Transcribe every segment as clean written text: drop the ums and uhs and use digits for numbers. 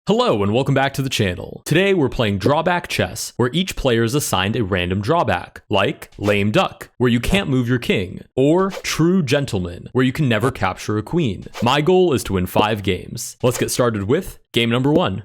Hello and welcome back to the channel. Today we're playing Drawback chess, where each player is assigned a random drawback, like Lame Duck, where you can't move your king, or True Gentleman, where you can never capture a queen. My goal is to win 5 games. Let's get started with game number 1.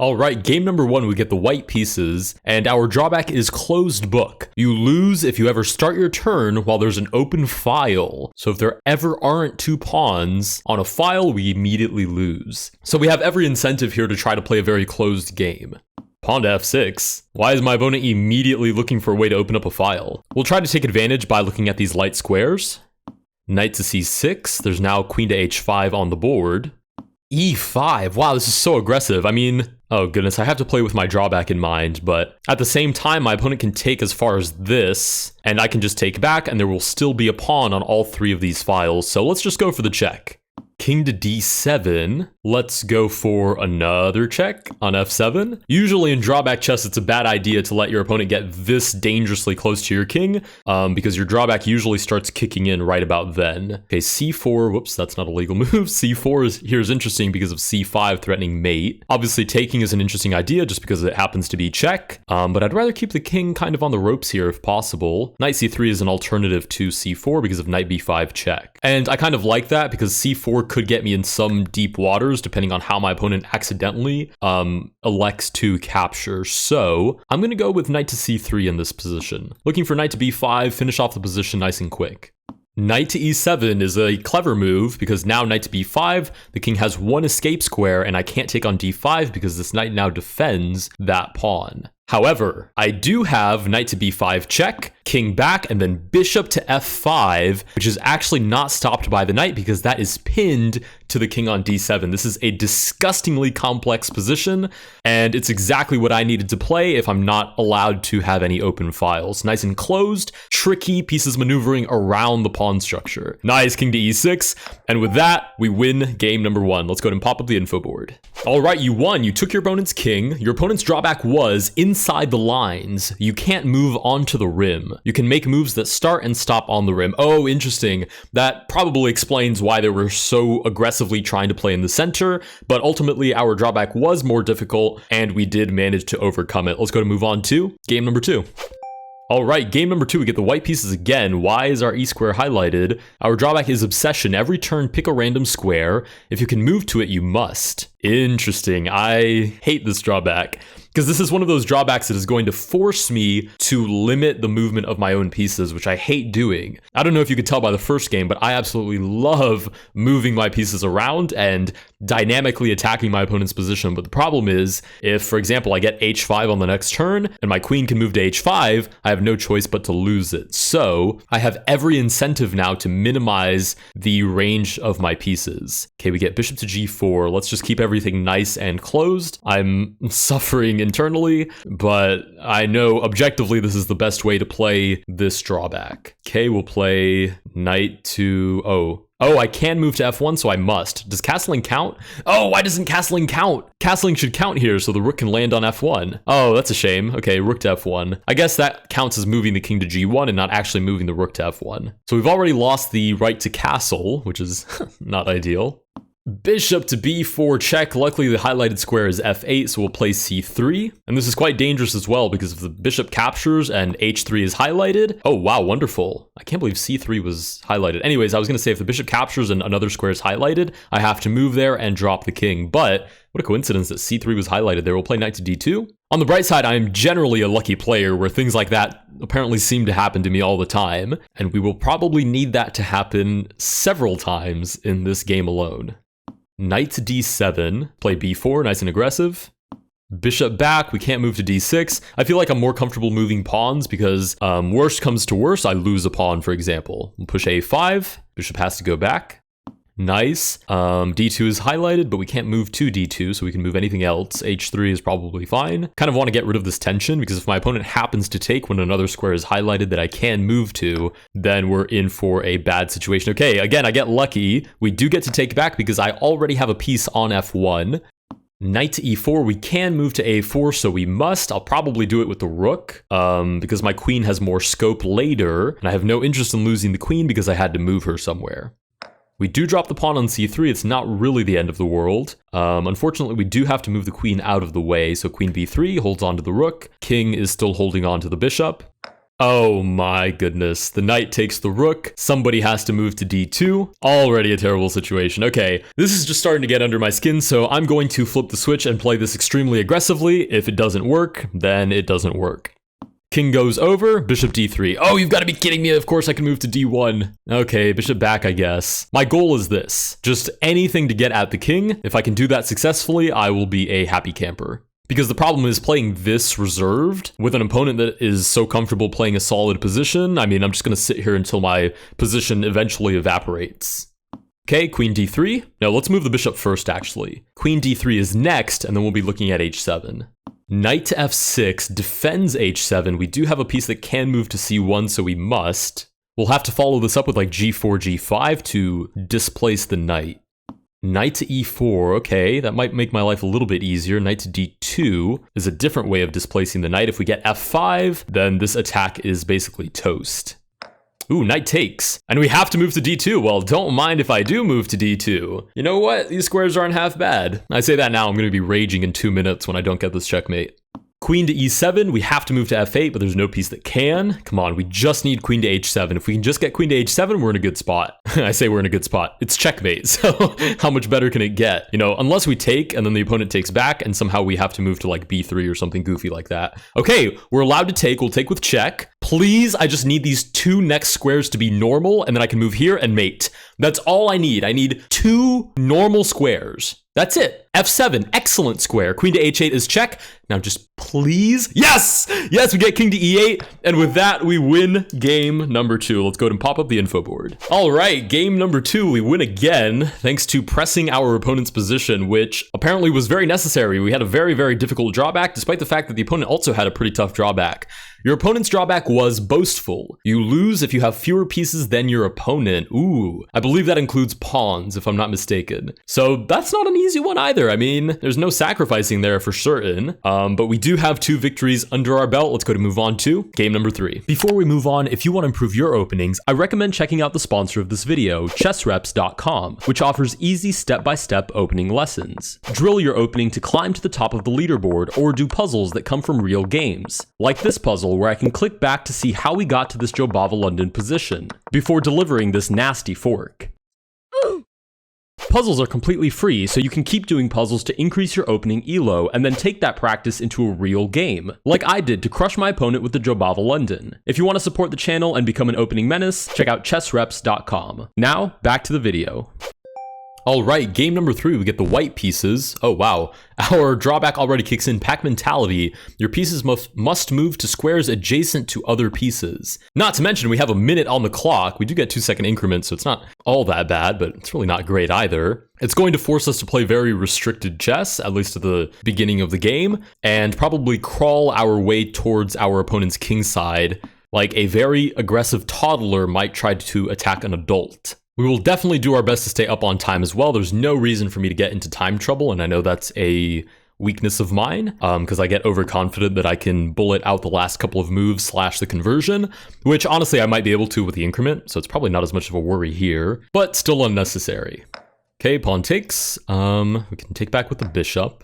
Alright, game number 1 we get the white pieces, and our drawback is closed book. You lose if you ever start your turn while there's an open file. So if there ever aren't 2 pawns on a file, we immediately lose. So we have every incentive here to try to play a very closed game. Pawn to f6. Why is my opponent immediately looking for a way to open up a file? We'll try to take advantage by looking at these light squares. Knight to c6. There's now queen to h5 on the board. e5. Wow, this is so aggressive. I mean, oh goodness, I have to play with my drawback in mind, but at the same time, my opponent can take as far as this, and I can just take back, and there will still be a pawn on all 3 of these files, so let's just go for the check. King to d7. Let's go for another check on f7. Usually in drawback chess, it's a bad idea to let your opponent get this dangerously close to your king, because your drawback usually starts kicking in right about then. Okay, c4. Whoops, that's not a legal move. c4 here is interesting because of c5 threatening mate. Obviously, taking is an interesting idea just because it happens to be check, but I'd rather keep the king kind of on the ropes here if possible. Knight c3 is an alternative to c4 because of knight b5 check. And I kind of like that because c4 could get me in some deep waters depending on how my opponent accidentally elects to capture. So I'm going to go with knight to c3 in this position. Looking for knight to b5, finish off the position nice and quick. Knight to e7 is a clever move because now knight to b5, the king has 1 escape square and I can't take on d5 because this knight now defends that pawn. However, I do have knight to b5 check, king back, and then bishop to f5, which is actually not stopped by the knight because that is pinned to the king on d7. This is a disgustingly complex position, and it's exactly what I needed to play if I'm not allowed to have any open files. Nice and closed, tricky pieces maneuvering around the pawn structure. Nice, king to e6, and with that, we win game number 1. Let's go ahead and pop up the info board. All right, you won. You took your opponent's king. Your opponent's drawback was inside the lines. You can't move onto the rim. You can make moves that start and stop on the rim. Oh, interesting. That probably explains why they were so aggressively trying to play in the center, but ultimately our drawback was more difficult and we did manage to overcome it. Let's go to move on to game number 2. All right, game number 2, we get the white pieces again. Why is our e-square highlighted? Our drawback is obsession. Every turn, pick a random square. If you can move to it, you must. Interesting. I hate this drawback because this is one of those drawbacks that is going to force me to limit the movement of my own pieces, which I hate doing. I don't know if you could tell by the first game, but I absolutely love moving my pieces around and dynamically attacking my opponent's position. But the problem is, if, for example, I get h5 on the next turn and my queen can move to h5, I have no choice but to lose it. So I have every incentive now to minimize the range of my pieces. Okay, we get bishop to g4. Let's just keep everything nice and closed. I'm suffering internally, but I know objectively this is the best way to play this drawback. Okay, we'll play knight to... Oh, I can move to f1, so I must. Does castling count? Oh, why doesn't castling count? Castling should count here so the rook can land on f1. Oh, that's a shame. Okay, rook to f1. I guess that counts as moving the king to g1 and not actually moving the rook to f1. So we've already lost the right to castle, which is not ideal. Bishop to b4 check. Luckily, the highlighted square is f8, so we'll play c3. And this is quite dangerous as well, because if the bishop captures and h3 is highlighted... Oh, wow, wonderful. I can't believe c3 was highlighted. Anyways, I was going to say, if the bishop captures and another square is highlighted, I have to move there and drop the king. But what a coincidence that c3 was highlighted there. We'll play knight to d2. On the bright side, I am generally a lucky player where things like that apparently seem to happen to me all the time. And we will probably need that to happen several times in this game alone. Knight to d7, play b4, nice and aggressive. Bishop back, we can't move to d6. I feel like I'm more comfortable moving pawns because worst comes to worst, I lose a pawn, for example. We'll push a5, bishop has to go back. Nice. D2 is highlighted, but we can't move to D2, so we can move anything else. H3 is probably fine. Kind of want to get rid of this tension, because if my opponent happens to take when another square is highlighted that I can move to, then we're in for a bad situation. Okay, again, I get lucky. We do get to take back because I already have a piece on F1. Knight to e4, we can move to a4, so we must. I'll probably do it with the rook, because my queen has more scope later, and I have no interest in losing the queen because I had to move her somewhere. We do drop the pawn on c3. It's not really the end of the world. Unfortunately, we do have to move the queen out of the way. So queen b3 holds on to the rook. King is still holding on to the bishop. Oh my goodness. The knight takes the rook. Somebody has to move to d2. Already a terrible situation. Okay, this is just starting to get under my skin, so I'm going to flip the switch and play this extremely aggressively. If it doesn't work, then it doesn't work. King goes over, bishop d3. Oh, you've got to be kidding me. Of course I can move to d1. Okay, bishop back, I guess. My goal is this. Just anything to get at the king. If I can do that successfully, I will be a happy camper. Because the problem is playing this reserved with an opponent that is so comfortable playing a solid position. I mean, I'm just going to sit here until my position eventually evaporates. Okay, queen d3. Now let's move the bishop first, actually. Queen d3 is next, and then we'll be looking at h7. Knight to f6 defends h7. We do have a piece that can move to c1, so we must. We'll have to follow this up with like g4, g5 to displace the knight. Knight to e4, okay, that might make my life a little bit easier. Knight to d2 is a different way of displacing the knight. If we get f5, then this attack is basically toast. Ooh, knight takes. And we have to move to d2. Well, don't mind if I do move to d2. You know what? These squares aren't half bad. I say that now, I'm going to be raging in 2 minutes when I don't get this checkmate. Queen to e7, we have to move to f8, but there's no piece that can. Come on, we just need queen to h7. If we can just get queen to h7, we're in a good spot. I say we're in a good spot. It's checkmate, so how much better can it get? You know, unless we take and then the opponent takes back and somehow we have to move to like b3 or something goofy like that. Okay, we're allowed to take. We'll take with check. Please, I just need these two next squares to be normal, and then I can move here and mate. That's all I need. I need 2 normal squares. That's it. f7, excellent square. Queen to h8 is check. Now just please. Yes! Yes, we get king to e8. And with that, we win game number 2. Let's go ahead and pop up the info board. All right, game number 2, we win again, thanks to pressing our opponent's position, which apparently was very necessary. We had a very, very difficult drawback, despite the fact that the opponent also had a pretty tough drawback. Your opponent's drawback was boastful. You lose if you have fewer pieces than your opponent. Ooh, I believe that includes pawns, if I'm not mistaken. So that's not an easy one either. I mean, there's no sacrificing there for certain, but we do have 2 victories under our belt. Let's go to move on to game number 3. Before we move on, if you want to improve your openings, I recommend checking out the sponsor of this video, chessreps.com, which offers easy step-by-step opening lessons. Drill your opening to climb to the top of the leaderboard or do puzzles that come from real games, like this puzzle where I can click back to see how we got to this Jobava London position before delivering this nasty fork. Puzzles are completely free, so you can keep doing puzzles to increase your opening elo and then take that practice into a real game, like I did to crush my opponent with the Jobava London. If you want to support the channel and become an opening menace, check out chessreps.com. Now, back to the video. All right, game number 3, we get the white pieces. Oh, wow. Our drawback already kicks in. Pack mentality. Your pieces must move to squares adjacent to other pieces. Not to mention, we have a minute on the clock. We do get 2-second increments, so it's not all that bad, but it's really not great either. It's going to force us to play very restricted chess, at least at the beginning of the game, and probably crawl our way towards our opponent's king side, like a very aggressive toddler might try to attack an adult. We will definitely do our best to stay up on time as well. There's no reason for me to get into time trouble, and I know that's a weakness of mine, because I get overconfident that I can bullet out the last couple of moves / the conversion, which honestly I might be able to with the increment, so it's probably not as much of a worry here, but still unnecessary. Okay, pawn takes. We can take back with the bishop.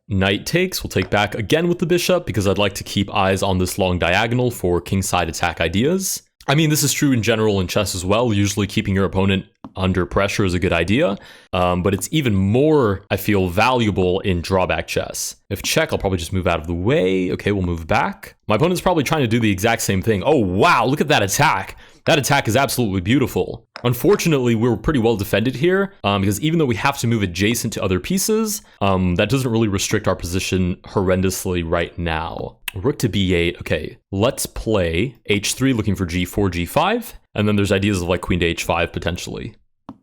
Knight takes, we'll take back again with the bishop, because I'd like to keep eyes on this long diagonal for kingside attack ideas. I mean, this is true in general in chess as well. Usually keeping your opponent under pressure is a good idea, but it's even more, I feel, valuable in drawback chess. If check, I'll probably just move out of the way. Okay, we'll move back. My opponent's probably trying to do the exact same thing. Oh, wow, look at that attack. That attack is absolutely beautiful. Unfortunately, we're pretty well defended here, because even though we have to move adjacent to other pieces, that doesn't really restrict our position horrendously right now. Rook to b8. Okay, let's play h3, looking for g4, g5, and then there's ideas of like queen to h5 potentially.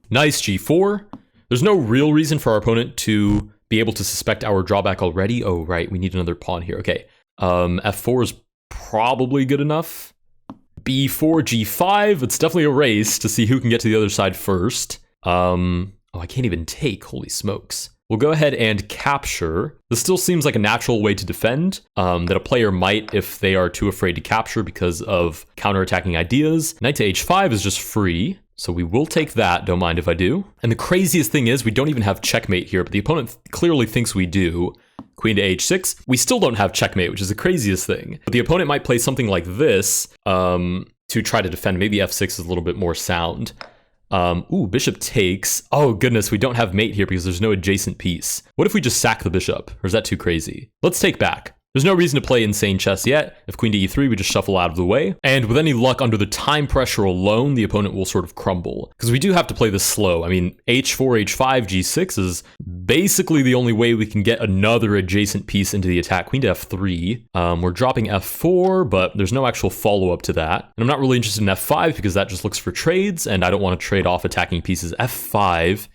Nice, g4. There's no real reason for our opponent to be able to suspect our drawback already. Oh, right, we need another pawn here. Okay, f4 is probably good enough. b4, g5. It's definitely a race to see who can get to the other side first. Oh, I can't even take. Holy smokes. We'll go ahead and capture. This still seems like a natural way to defend, that a player might if they are too afraid to capture because of counterattacking ideas. Knight to h5 is just free. So we will take that, don't mind if I do. And the craziest thing is we don't even have checkmate here, but the opponent clearly thinks we do. Queen to h6. We still don't have checkmate, which is the craziest thing. But the opponent might play something like this to try to defend. Maybe f6 is a little bit more sound. Ooh, bishop takes. Oh goodness, we don't have mate here because there's no adjacent piece. What if we just sack the bishop? Or is that too crazy? Let's take back. There's no reason to play insane chess yet. If queen to e3, we just shuffle out of the way. And with any luck, under the time pressure alone, the opponent will sort of crumble. Because we do have to play this slow. I mean, h4, h5, g6 is basically the only way we can get another adjacent piece into the attack. Queen to f3. We're dropping f4, but there's no actual follow-up to that. And I'm not really interested in f5 because that just looks for trades, and I don't want to trade off attacking pieces. f5.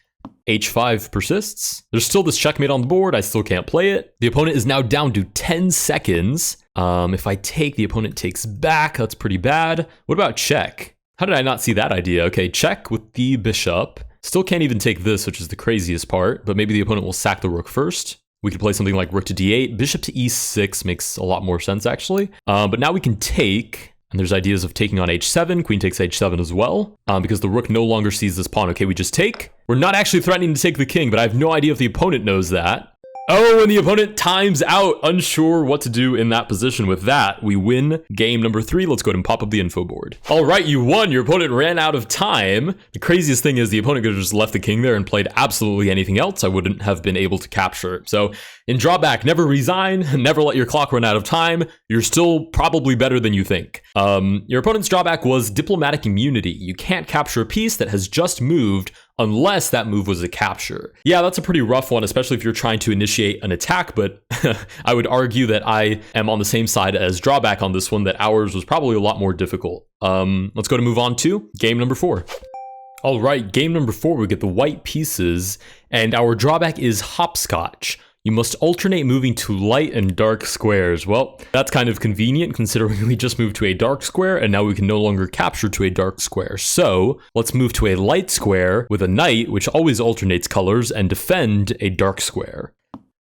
h5 persists. There's still this checkmate on the board. I still can't play it. The opponent is now down to 10 seconds. If I take, the opponent takes back. That's pretty bad. What about check? How did I not see that idea? Okay, check with the bishop. Still can't even take this, which is the craziest part, but maybe the opponent will sack the rook first. We could play something like rook to d8. Bishop to e6 makes a lot more sense, actually. But now we can take... And there's ideas of taking on h7, queen takes h7 as well, because the rook no longer sees this pawn. Okay, we just take. We're not actually threatening to take the king, but I have no idea if the opponent knows that. Oh, and the opponent times out, unsure what to do in that position. With that, we win game number 3. Let's go ahead and pop up the info board. All right, you won. Your opponent ran out of time. The craziest thing is the opponent could have just left the king there and played absolutely anything else. I wouldn't have been able to capture it. So in Drawback, never resign, never let your clock run out of time. You're still probably better than you think. Your opponent's drawback was diplomatic immunity. You can't capture a piece that has just moved unless that move was a capture. Yeah, that's a pretty rough one, especially if you're trying to initiate an attack, but I would argue that I am on the same side as Drawback on this one, that ours was probably a lot more difficult. Let's go to move on to game number 4. All right, game number 4, we get the white pieces, and our drawback is Hopscotch. You must alternate moving to light and dark squares. Well, that's kind of convenient considering we just moved to a dark square and now we can no longer capture to a dark square. So let's move to a light square with a knight, which always alternates colors, and defend a dark square.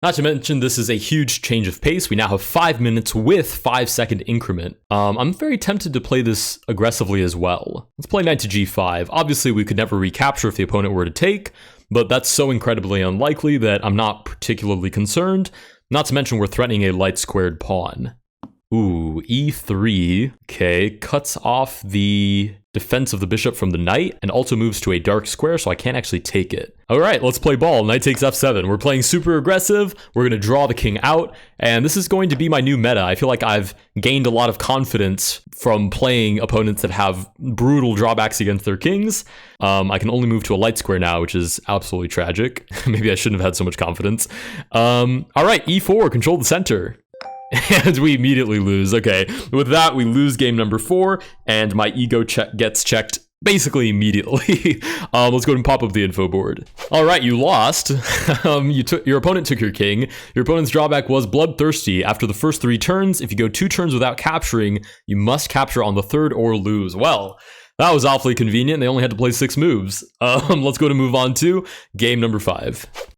Not to mention, this is a huge change of pace. We now have 5 minutes with 5-second increment. I'm very tempted to play this aggressively as well. Let's play knight to g5. Obviously, we could never recapture if the opponent were to take, but that's so incredibly unlikely that I'm not particularly concerned. Not to mention, we're threatening a light squared pawn. Ooh, e3. Okay, cuts off the defense of the bishop from the knight and also moves to a dark square, so I can't actually take it. All right, let's play ball. Knight takes f7. We're playing super aggressive. We're going to draw the king out, and this is going to be my new meta. I feel like I've gained a lot of confidence from playing opponents that have brutal drawbacks against their kings. I can only move to a light square now, which is absolutely tragic. Maybe I shouldn't have had so much confidence. All right, e4, control the center. And we immediately lose. Okay, with that, we lose game number 4, and my ego gets checked basically immediately. Let's go ahead and pop up the info board. All right, you lost. Your opponent took your king. Your opponent's drawback was bloodthirsty. After the first 3 turns, if you go 2 turns without capturing, you must capture on the 3rd or lose. Well, that was awfully convenient. They only had to play 6 moves. Let's go to move on to game number 5.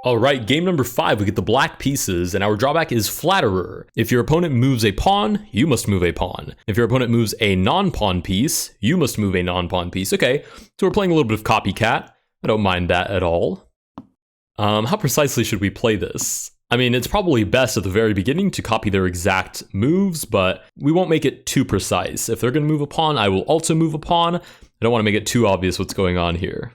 All right, game number 5, we get the black pieces, and our drawback is Flatterer. If your opponent moves a pawn, you must move a pawn. If your opponent moves a non-pawn piece, you must move a non-pawn piece. Okay, so we're playing a little bit of copycat. I don't mind that at all. How precisely should we play this? I mean, it's probably best at the very beginning to copy their exact moves, but we won't make it too precise. If they're going to move a pawn, I will also move a pawn. I don't want to make it too obvious what's going on here.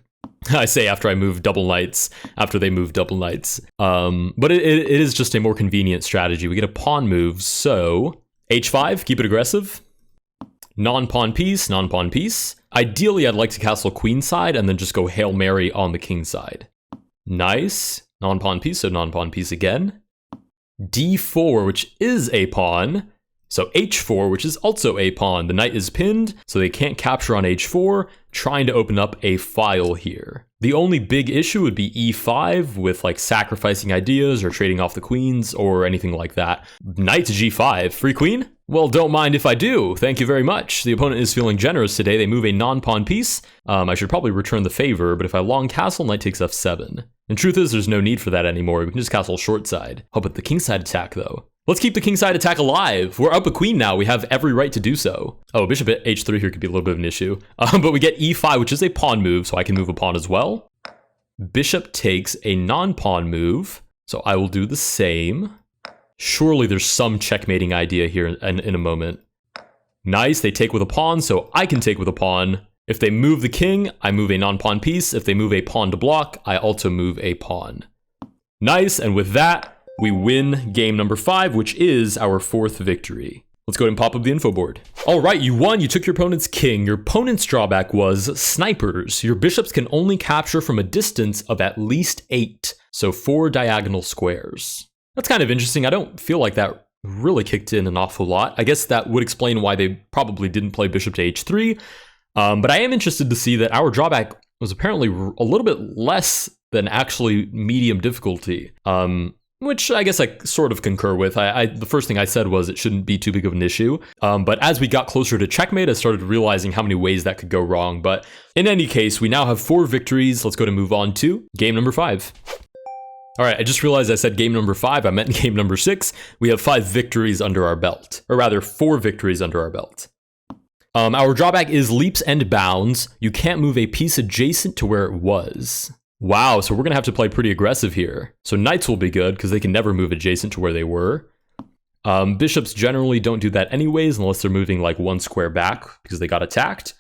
I say after I move double knights, after they move double knights. But it is just a more convenient strategy. We get a pawn move, so h5, keep it aggressive. Non-pawn piece, non-pawn piece. Ideally, I'd like to castle queenside and then just go Hail Mary on the king side. Nice. Non-pawn piece, so non-pawn piece again. d4, which is a pawn. So h4, which is also a pawn. The knight is pinned, so they can't capture on h4, trying to open up a file here. The only big issue would be e5 with like sacrificing ideas or trading off the queens or anything like that. Knight to g5, free queen? Well, don't mind if I do. Thank you very much. The opponent is feeling generous today. They move a non-pawn piece. I should probably return the favor, but if I long castle, knight takes f7. And truth is, there's no need for that anymore. We can just castle short side. Oh, but the king side attack though. Let's keep the kingside attack alive. We're up a queen now. We have every right to do so. Oh, bishop at h3 here could be a little bit of an issue. But we get e5, which is a pawn move, so I can move a pawn as well. Bishop takes a non-pawn move, so I will do the same. Surely there's some checkmating idea here in a moment. Nice, they take with a pawn, so I can take with a pawn. If they move the king, I move a non-pawn piece. If they move a pawn to block, I also move a pawn. Nice, and with that, we win game number 5, which is our 4th victory. Let's go ahead and pop up the info board. All right, you won. You took your opponent's king. Your opponent's drawback was snipers. Your bishops can only capture from a distance of at least 8, so 4 diagonal squares. That's kind of interesting. I don't feel like that really kicked in an awful lot. I guess that would explain why they probably didn't play bishop to h3. But I am interested to see that our drawback was apparently a little bit less than actually medium difficulty. Which I guess I sort of concur with. The first thing I said was it shouldn't be too big of an issue. But as we got closer to checkmate, I started realizing how many ways that could go wrong. But in any case, we now have 4 victories. Let's go to move on to game number 5. All right, I just realized I said game number 5. I meant game number 6. We have 5 victories under our belt, or rather 4 victories under our belt. Our drawback is leaps and bounds. You can't move a piece adjacent to where it was. Wow, so we're going to have to play pretty aggressive here. So knights will be good because they can never move adjacent to where they were. Bishops generally don't do that anyways unless they're moving like 1 square back because they got attacked.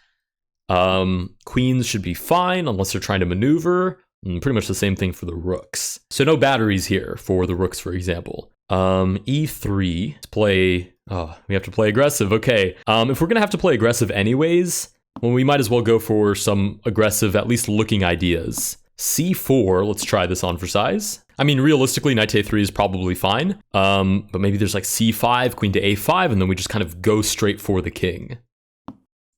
Queens should be fine unless they're trying to maneuver. And pretty much the same thing for the rooks. So no batteries here for the rooks, for example. E3 to play... Oh, we have to play aggressive. Okay. If we're going to have to play aggressive anyways, well, we might as well go for some aggressive, at least looking ideas. C4, let's try this on for size. I mean, realistically, knight to a3 is probably fine. But maybe there's like c5, queen to a5, and then we just kind of go straight for the king.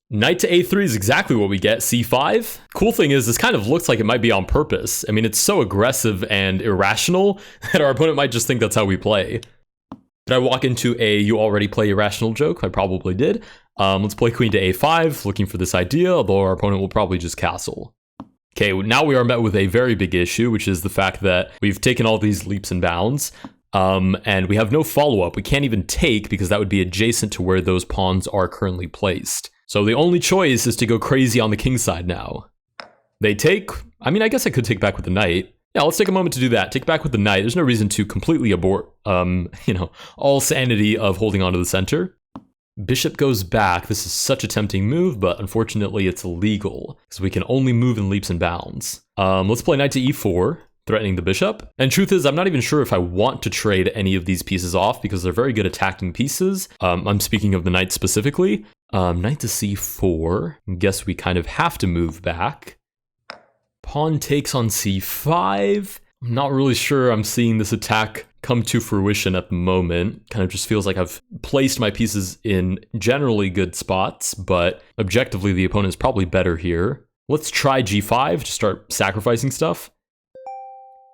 Knight to a3 is exactly what we get, c5. Cool thing is, this kind of looks like it might be on purpose. I mean, it's so aggressive and irrational that our opponent might just think that's how we play. Did I walk into a you already play irrational joke? I probably did. Let's play queen to a5, looking for this idea, although our opponent will probably just castle. Okay, now we are met with a very big issue, which is the fact that we've taken all these leaps and bounds, and we have no follow-up. We can't even take because that would be adjacent to where those pawns are currently placed. So the only choice is to go crazy on the king side now. They take, I mean, I guess I could take back with the knight. Yeah, let's take a moment to do that. Take back with the knight. There's no reason to completely abort, all sanity of holding on to the center. Bishop goes back. This is such a tempting move, but unfortunately it's illegal because we can only move in leaps and bounds. Let's play knight to e4, threatening the bishop. And truth is, I'm not even sure if I want to trade any of these pieces off because they're very good attacking pieces. I'm speaking of the knight specifically. Knight to c4. I guess we kind of have to move back. Pawn takes on c5. I'm not really sure I'm seeing this attack come to fruition at the moment. Kind of just feels like I've placed my pieces in generally good spots, but objectively the opponent is probably better here. Let's try g5 to start sacrificing stuff.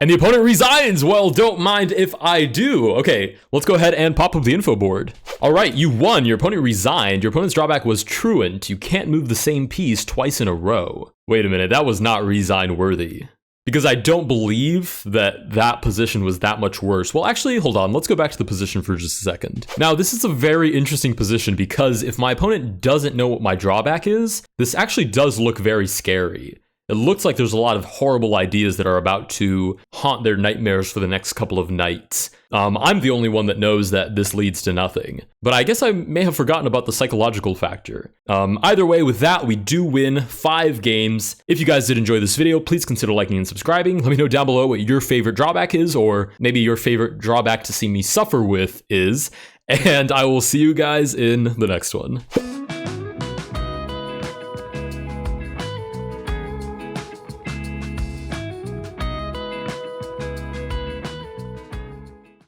And the opponent resigns! Well, don't mind if I do. Okay, let's go ahead and pop up the info board. All right, you won. Your opponent resigned. Your opponent's drawback was truant. You can't move the same piece twice in a row. Wait a minute, that was not resign worthy. Because I don't believe that that position was that much worse. Well, actually, hold on. Let's go back to the position for just a second. Now, this is a very interesting position because if my opponent doesn't know what my drawback is, this actually does look very scary. It looks like there's a lot of horrible ideas that are about to haunt their nightmares for the next couple of nights. I'm the only one that knows that this leads to nothing. But I guess I may have forgotten about the psychological factor. Either way, with that, we do win 5 games. If you guys did enjoy this video, please consider liking and subscribing. Let me know down below what your favorite drawback is, or maybe your favorite drawback to see me suffer with is. And I will see you guys in the next one.